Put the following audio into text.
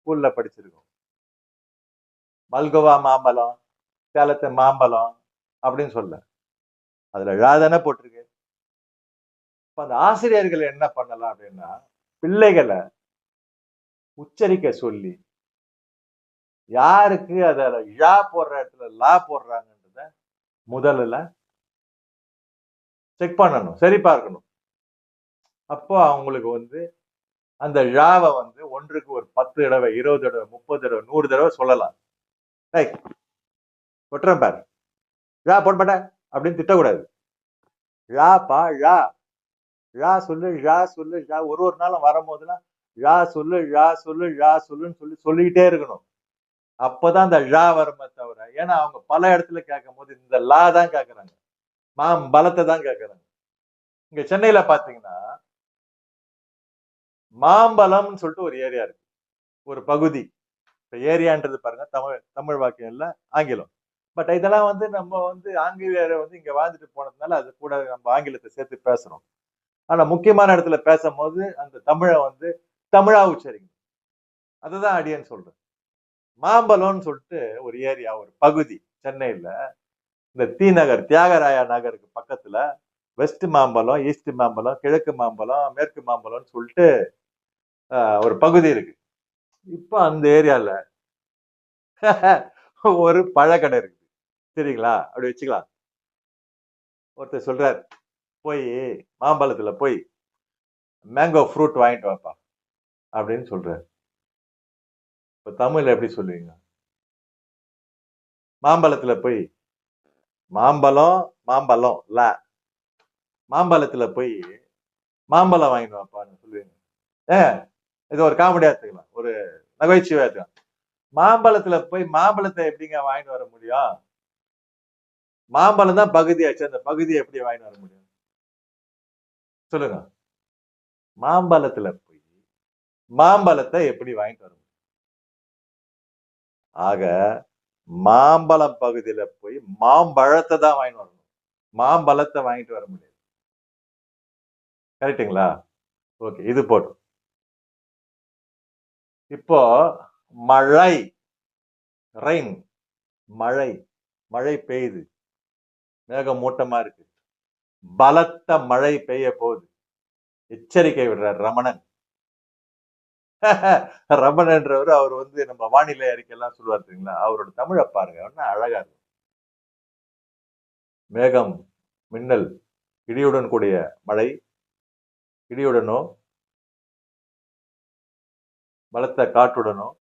ஸ்கூல்ல படிச்சிருக்கோம். மல்கோவா மாம்பழம், சேலத்து மாம்பழம் அப்படின்னு சொல்ல. அதுல ழ தானே போட்டிருக்கு. இப்ப அந்த ஆசிரியர்கள் என்ன பண்ணலாம் அப்படின்னா, பிள்ளைகளை உச்சரிக்க சொல்லி, யாருக்கு அதுல ழ போடுற இடத்துல லா போடுறாங்கன்றத முதல்ல செக் பண்ணணும், சரி பார்க்கணும். அப்போ அவங்களுக்கு வந்து அந்த ழாவ வந்து ஒன்றுக்கு ஒரு 10 தடவை, 20 தடவை, 30 தடவை, 100 தடவை சொல்லலாம். ஏய் கொட்டுறேன் பாரு, ழா போட மாட்டேன் அப்படின்னு திட்டக்கூடாது. ழா பா ழா, ழா சொல்லு, ழா சொல்லு, ழா ஒரு நாளும் வரும்போதெல்லாம் ழா சொல்லு, ழா சொல்லு, ழா சொல்லுன்னு சொல்லிக்கிட்டே இருக்கணும். அப்பதான் அந்த ழா வருமே தவிர, ஏன்னா அவங்க பல இடத்துல கேட்கும் போது இந்த லா தான் கேட்கறாங்க, பலத்தை தான் கேட்கறாங்க. இங்க சென்னையில பாத்தீங்கன்னா மாம்பழம்னு சொல்லிட்டு ஒரு ஏரியா இருக்கு, ஒரு பகுதி. இப்ப ஏரியான்றது பாருங்க தமிழ் தமிழ் வாக்கியம் இல்ல, ஆங்கிலம். பட் இதெல்லாம் வந்து நம்ம வந்து ஆங்கிலேயரை வந்து இங்க வாழ்ந்துட்டு போனதுனால அது கூட நம்ம ஆங்கிலத்தை சேர்த்து பேசுறோம். ஆனா முக்கியமான இடத்துல பேசும்போது அந்த தமிழை வந்து தமிழா உச்சரிக்கணும். அதுதான் அடியேன்னு சொல்றேன். மாம்பழம்னு சொல்லிட்டு ஒரு ஏரியா, ஒரு பகுதி சென்னையில, இந்த தி நகர், தியாகராயா நகருக்கு பக்கத்துல வெஸ்ட் மாம்பழம், ஈஸ்ட் மாம்பழம், கிழக்கு மாம்பழம், மேற்கு மாம்பழம்னு சொல்லிட்டு ஒரு பகுதி இருக்கு. இப்ப அந்த ஏரியால ஒரு பழக்கடை இருக்கு. சரிங்களா? அப்படி வச்சுக்கலாம். ஒருத்தர் சொல்றாரு, போய் மாம்பழத்துல போய் மேங்கோ ஃப்ரூட் வாங்கிட்டு வாப்பா அப்படின்னு சொல்றாரு. இப்ப தமிழ்ல எப்படி சொல்லுவீங்க? மாம்பழத்துல போய், மாம்பழம் மாம்பழம் ல, மாம்பழத்துல போய் மாம்பழம் வாங்கிட்டு வாப்பான்னு சொல்லுவீங்க. ஏன் இது ஒரு காமெடியா எடுத்துக்கலாம், ஒரு நகைச்சுவையா எடுத்துக்கலாம். மாம்பழத்துல போய் மாம்பழத்தை எப்படிங்க வாங்கிட்டு வர முடியும்? மாம்பழம் தான் பகுதியாச்சு, அந்த பகுதியை எப்படி வாங்கிட்டு வர முடியும் சொல்லுங்க? மாம்பழத்துல போய் மாம்பழத்தை எப்படி வாங்கிட்டு வர முடியும்? ஆக மாம்பழம் பகுதியில போய் மாம்பழத்தை தான் வாங்கிட்டு வரணும், மாம்பழத்தை வாங்கிட்டு வர முடியாது. கரெக்டுங்களா? ஓகே, இது போட்டோம். இப்போ மழை, ரெயின், மழை, மழை பெய்யுது, மேகமூட்டமா இருக்கு, பலத்த மழை பெய்ய போகுது, எச்சரிக்கை விடுறார் ரமணன். ரமணன்றவர் அவர் வந்து நம்ம வானிலை அறிக்கை எல்லாம் சொல்லுவார் தெரியுங்களா, அவரோட தமிழை பாருங்க, அழகா இருக்கும். மேகம், மின்னல், இடியுடன் கூடிய மழை, இடியுடனோ பலத்த காற்றுடனோ